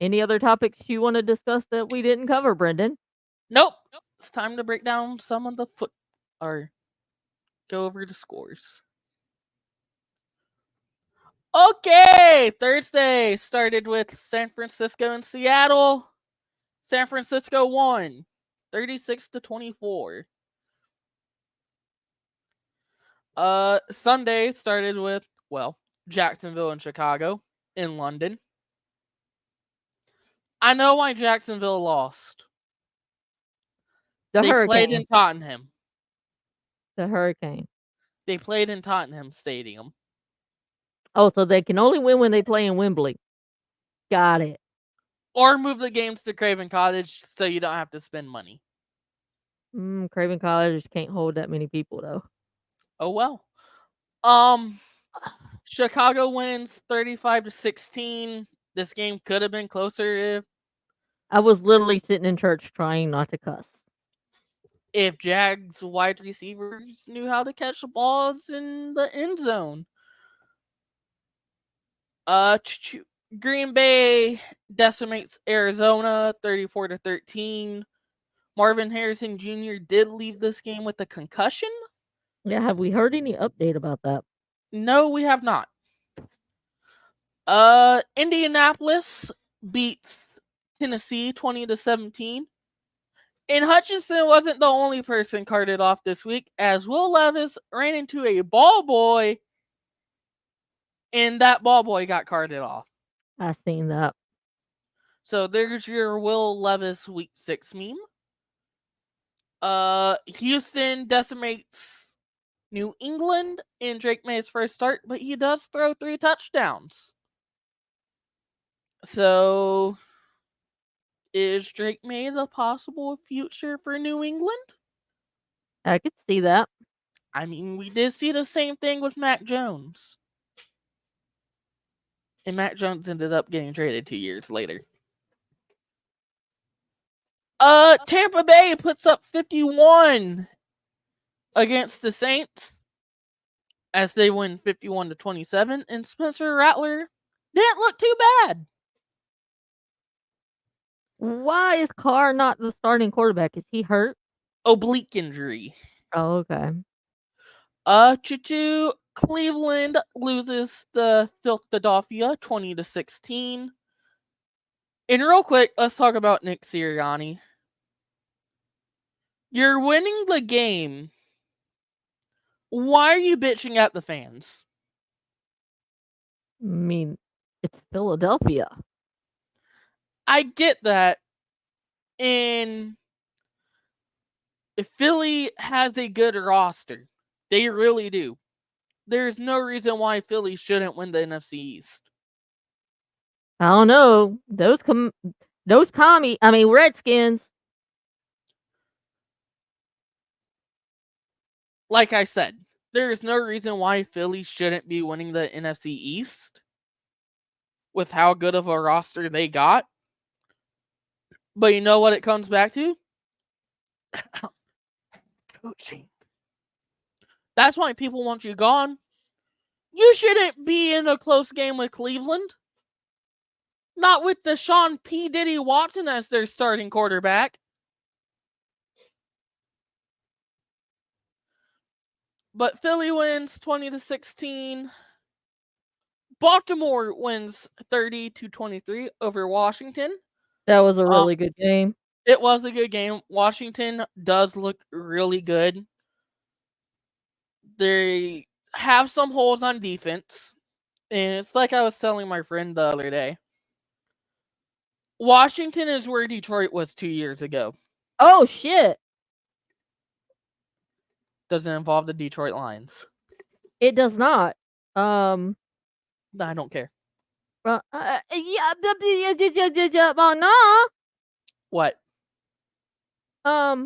Any other topics you want to discuss that we didn't cover, Brendan? Nope. It's time to break down some of the or go over the scores. Okay, Thursday started with San Francisco and Seattle. San Francisco won 36-24. Sunday started with, well, Jacksonville and Chicago in London. I know why Jacksonville lost. The They played Hurricane. in Tottenham. The Hurricane. They played in Tottenham Stadium. Oh, so they can only win when they play in Wembley. Got it. Or move the games to Craven Cottage so you don't have to spend money. Craven College can't hold that many people though. Oh well. Chicago wins 35-16. This game could have been closer I was literally sitting in church trying not to cuss. if Jags wide receivers knew how to catch balls in the end zone. Green Bay decimates Arizona 34-13. Marvin Harrison Jr. did leave this game with a concussion. Yeah, have we heard any update about that? No, we have not. Indianapolis beats Tennessee 20-17. And Hutchinson wasn't the only person carted off this week, as Will Levis ran into a ball boy, and that ball boy got carted off. I seen that. So there's your Will Levis week 6 meme. Houston decimates New England in Drake May's first start, but he does throw 3 touchdowns. So is Drake May the possible future for New England? I could see that. I mean, we did see the same thing with Mac Jones. And Mac Jones ended up getting traded 2 years later. Tampa Bay puts up 51 against the Saints as they win 51-27, and Spencer Rattler didn't look too bad. Why is Carr not the starting quarterback? Is he hurt? Oblique injury. Oh, okay. Choo Cleveland loses the Philadelphia 20-16. And real quick, let's talk about Nick Sirianni. You're winning the game. Why are you bitching at the fans? I mean, it's Philadelphia. I get that. And Philly has a good roster. They really do. There's no reason why Philly shouldn't win the NFC East. I don't know. Redskins. Like I said, there is no reason why Philly shouldn't be winning the NFC East with how good of a roster they got. But you know what it comes back to? Coaching. That's why people want you gone. You shouldn't be in a close game with Cleveland. Not with Deshaun P. Diddy Watson as their starting quarterback. But Philly wins 20-16. Baltimore wins 30-23 over Washington. That was a really good game. It was a good game. Washington does look really good. They have some holes on defense. And it's like I was telling my friend the other day. Washington is where Detroit was 2 years ago. Oh, shit. Doesn't involve the Detroit Lions. It does not. I don't care. No. What? A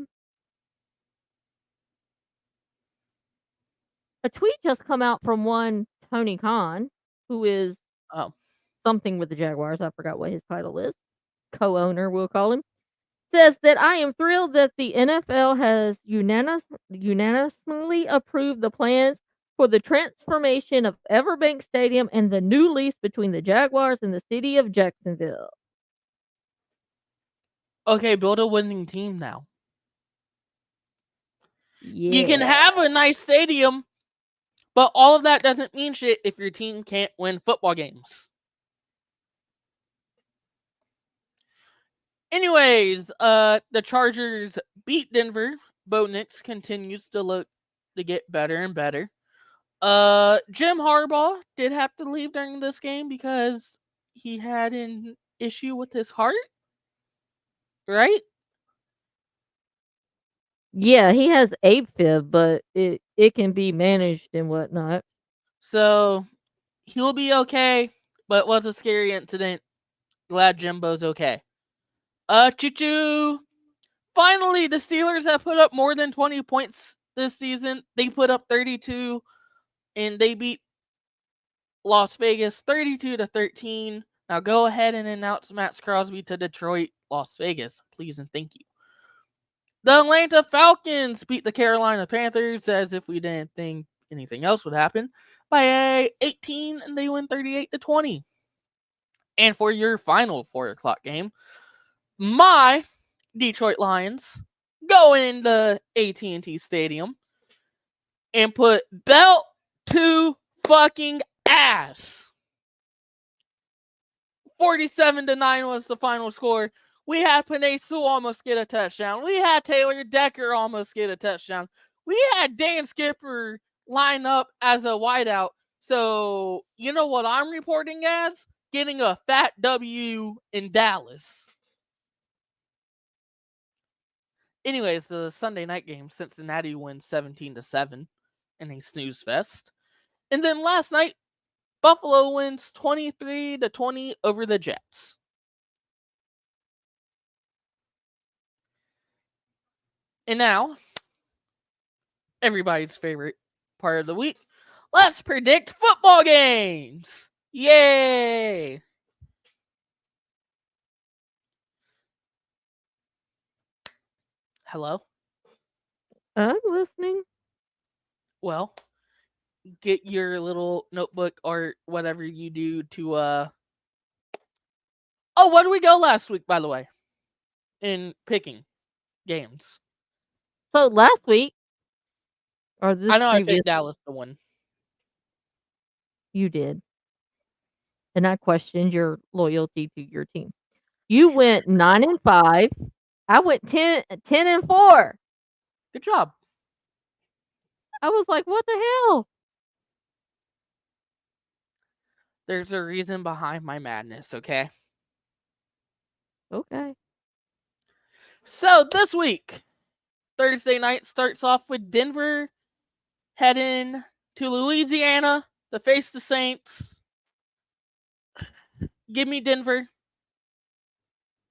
tweet just come out from one Tony Khan, who is something with the Jaguars. I forgot what his title is. Co-owner, we'll call him. Says that I am thrilled that the NFL has unanimously approved the plans for the transformation of Everbank Stadium and the new lease between the Jaguars and the city of Jacksonville. Okay, build a winning team now. Yeah. You can have a nice stadium, but all of that doesn't mean shit if your team can't win football games. Anyways, the Chargers beat Denver. Bo Nix continues to get better and better. Jim Harbaugh did have to leave during this game because he had an issue with his heart. Right? Yeah, he has AFib, but it can be managed and whatnot. So he'll be okay, but it was a scary incident. Glad Jimbo's okay. Choo-choo. Finally, the Steelers have put up more than 20 points this season. They put up 32, and they beat Las Vegas 32-13. Now go ahead and announce Max Crosby to Detroit, Las Vegas, please and thank you. The Atlanta Falcons beat the Carolina Panthers as if we didn't think anything else would happen by 18, and they win 38-20. And for your final 4 o'clock game, my Detroit Lions go in the AT&T Stadium and put belt to fucking ass. 47-9 was the final score. We had Penei Sewell almost get a touchdown. We had Taylor Decker almost get a touchdown. We had Dan Skipper line up as a wideout. So, you know what I'm reporting as? Getting a fat W in Dallas. Anyways, the Sunday night game, Cincinnati wins 17-7 in a snooze fest. And then last night, Buffalo wins 23-20 over the Jets. And now, everybody's favorite part of the week. Let's predict football games. Yay! Hello? I'm listening. Well, get your little notebook or whatever you do to Oh, where did we go last week, by the way? In picking games. So last week, or this I know I previous, picked Dallas to win. you did, and I questioned your loyalty to your team. You went 9-5. I went 10-4. Good job. I was like, what the hell? There's a reason behind my madness, okay? Okay. So this week, Thursday night starts off with Denver heading to Louisiana to face the Saints. Give me Denver.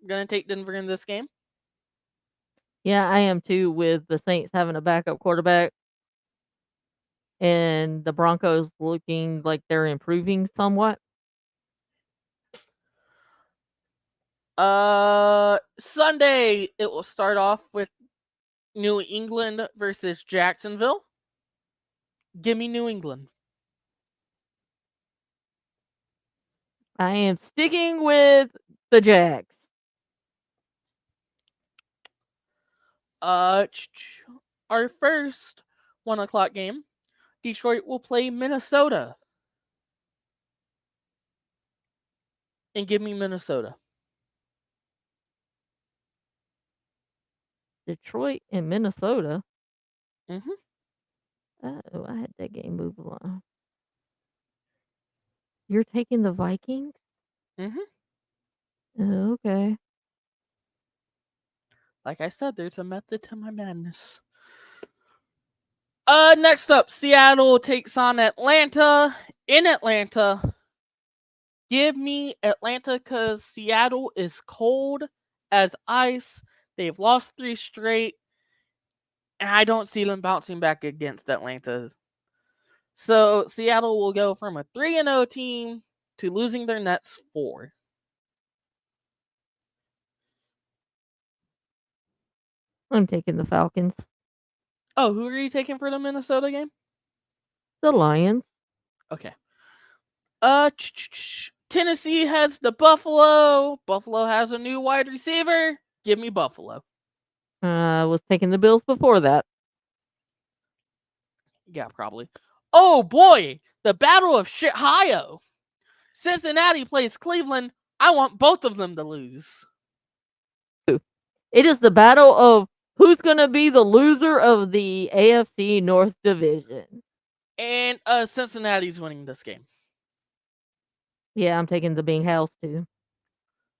I'm gonna take Denver in this game. Yeah, I am too, with the Saints having a backup quarterback and the Broncos looking like they're improving somewhat. Sunday it will start off with New England versus Jacksonville. Give me New England. I am sticking with the Jags. Uh, our first 1 o'clock game, Detroit will play Minnesota. And give me Minnesota. Detroit and Minnesota. Mm-hmm. Oh, I had that game move along. You're taking the Vikings? Mm-hmm. Oh, okay. Like I said, there's a method to my madness. Next up, Seattle takes on Atlanta in Atlanta. Give me Atlanta because Seattle is cold as ice. They've lost 3 straight, and I don't see them bouncing back against Atlanta. So Seattle will go from a 3-0 team to losing their next 4. I'm taking the Falcons. Oh, who are you taking for the Minnesota game? The Lions. Okay. Tennessee heads to Buffalo. Buffalo has a new wide receiver. Give me Buffalo. I was taking the Bills before that. Yeah, probably. Oh boy, the Battle of Shithio. Cincinnati plays Cleveland. I want both of them to lose. It is the battle of who's going to be the loser of the AFC North Division. And Cincinnati's winning this game. Yeah, I'm taking the Bing House too.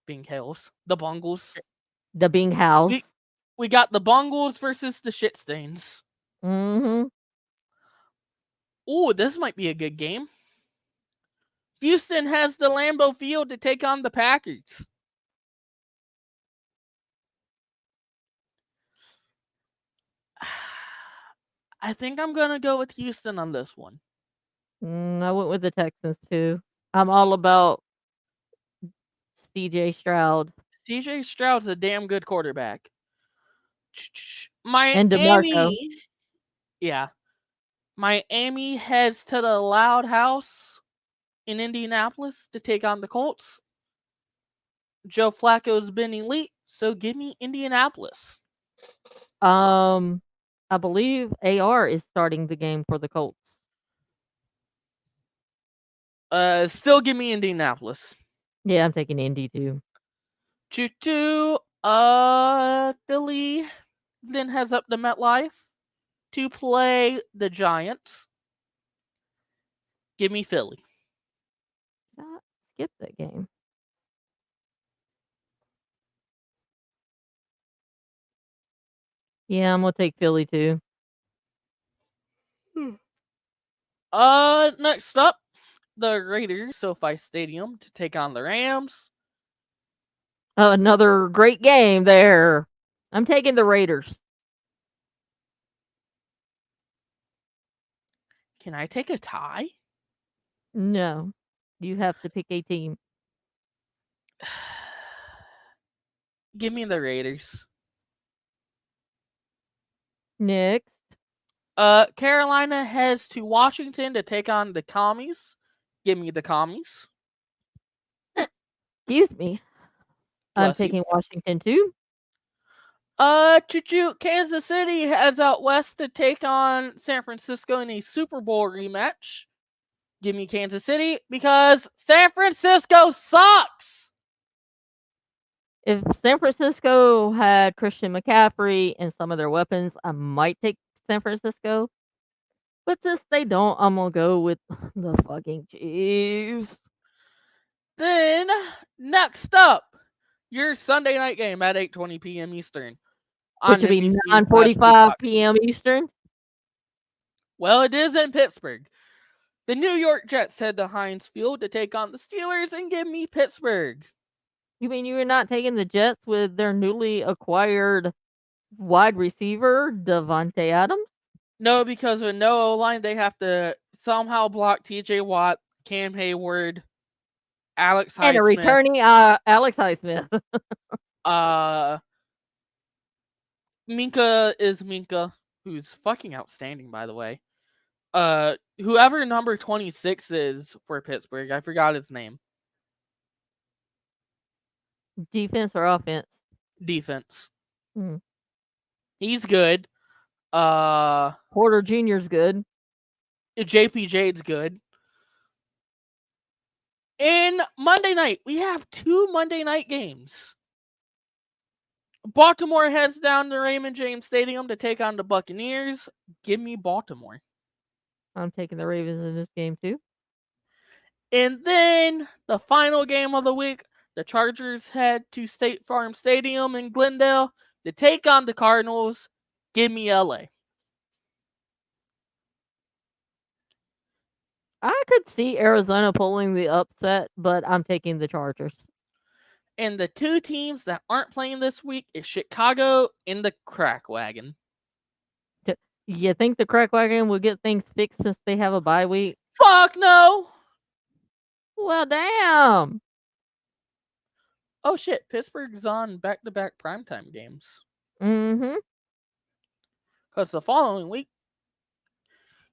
Being Hills. The Bungles. The Bing House. We got the Bungles versus the Shitstains. Mm-hmm. Ooh, this might be a good game. Houston has the Lambeau Field to take on the Packers. I think I'm going to go with Houston on this one. I went with the Texans too. I'm all about CJ Stroud CJ Stroud's a damn good quarterback. and DeMarco. Miami. Yeah. Miami heads to the Loud House in Indianapolis to take on the Colts. Joe Flacco's been elite, so give me Indianapolis. I believe AR is starting the game for the Colts. Still give me Indianapolis. Yeah, I'm taking Indy too. Choo-choo. Philly then heads up to MetLife to play the Giants. Give me Philly. Skip that game. Yeah, I'm gonna take Philly too. Next up, the Raiders SoFi Stadium to take on the Rams. Another great game there. I'm taking the Raiders. Can I take a tie? No, you have to pick a team. Give me the Raiders. Next. Carolina heads to Washington to take on the Commies. Give me the Commies. Excuse me. I'm Bless you. taking Washington too. Choo-choo, Kansas City heads out west to take on San Francisco in a Super Bowl rematch. Give me Kansas City because San Francisco sucks. If San Francisco had Christian McCaffrey and some of their weapons, I might take San Francisco. But since they don't, I'm gonna go with the fucking Chiefs. Then next up, your Sunday night game at 8:20 p.m. Eastern Which on would be NBC/Peacock. 9:45 p.m. Eastern. Well, it is in Pittsburgh. The New York Jets head to Heinz Field to take on the Steelers and give me Pittsburgh. You mean you're not taking the Jets with their newly acquired wide receiver, Devontae Adams? No, because with no O-line, they have to somehow block TJ Watt, Cam Hayward, Alex And a Highsmith, returning Alex Highsmith. uh, Minka is Minka, who's fucking outstanding, by the way. Whoever number 26 is for Pittsburgh, I forgot his name. Defense or offense? Defense. Hmm. He's good. Porter Jr.'s good. JPJ's good. In Monday night, we have 2 Monday night games. Baltimore heads down to Raymond James Stadium to take on the Buccaneers. Give me Baltimore. I'm taking the Ravens in this game too. And then the final game of the week, the Chargers head to State Farm Stadium in Glendale to take on the Cardinals. Give me LA. I could see Arizona pulling the upset, but I'm taking the Chargers. And the 2 teams that aren't playing this week is Chicago and the Crack Wagon. You think the Crack Wagon will get things fixed since they have a bye week? Fuck no! Well, damn. Oh shit, Pittsburgh's on back-to-back primetime games. Mm-hmm. Because the following week,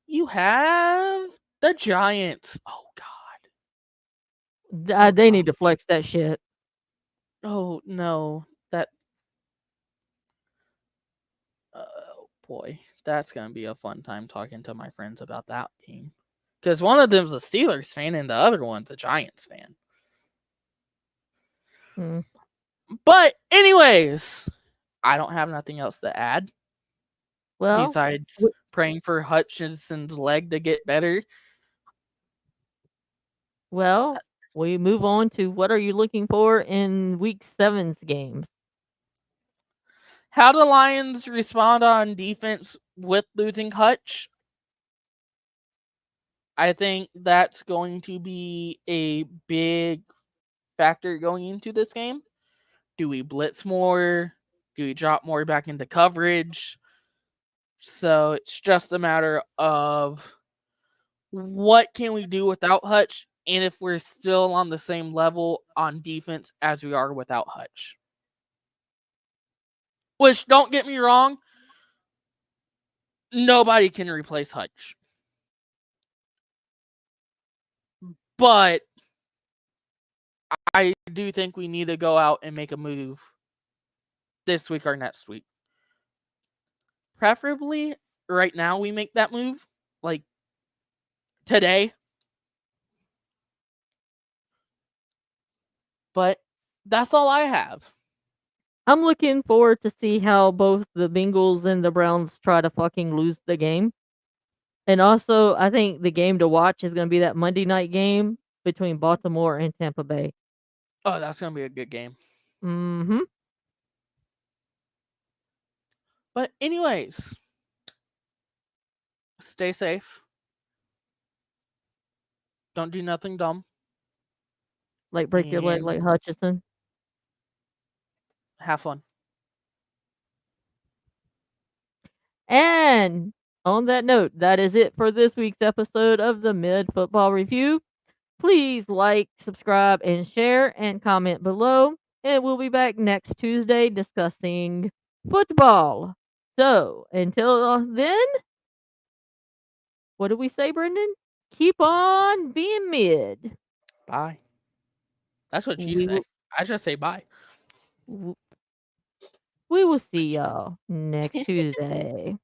you have the Giants. Oh god. They need to flex that shit. Oh no, that. Oh boy, that's gonna be a fun time talking to my friends about that game. Because one of them's a Steelers fan and the other one's a Giants fan. Mm. But anyways, I don't have nothing else to add. Well, besides praying for Hutchinson's leg to get better. Well, we move on to what are you looking for in week 7's games? How do Lions respond on defense with losing Hutch? I think that's going to be a big factor going into this game. Do we blitz more? Do we drop more back into coverage? So it's just a matter of what can we do without Hutch, and if we're still on the same level on defense as we are without Hutch. Which, don't get me wrong, nobody can replace Hutch. But I do think we need to go out and make a move this week or next week. Preferably, right now we make that move, like today. But that's all I have. I'm looking forward to see how both the Bengals and the Browns try to fucking lose the game. And also, I think the game to watch is going to be that Monday night game between Baltimore and Tampa Bay. Oh, that's going to be a good game. Mm-hmm. But anyways, stay safe. Don't do nothing dumb. Like break your leg like Hutchinson. Have fun. And on that note, that is it for this week's episode of the Mid Football Review. Please like, subscribe, and share, and comment below. And we'll be back next Tuesday discussing football. So until then, what do we say, Brendan? Keep on being mid. Bye. That's what you We say. will I just say bye. we will see y'all next Tuesday.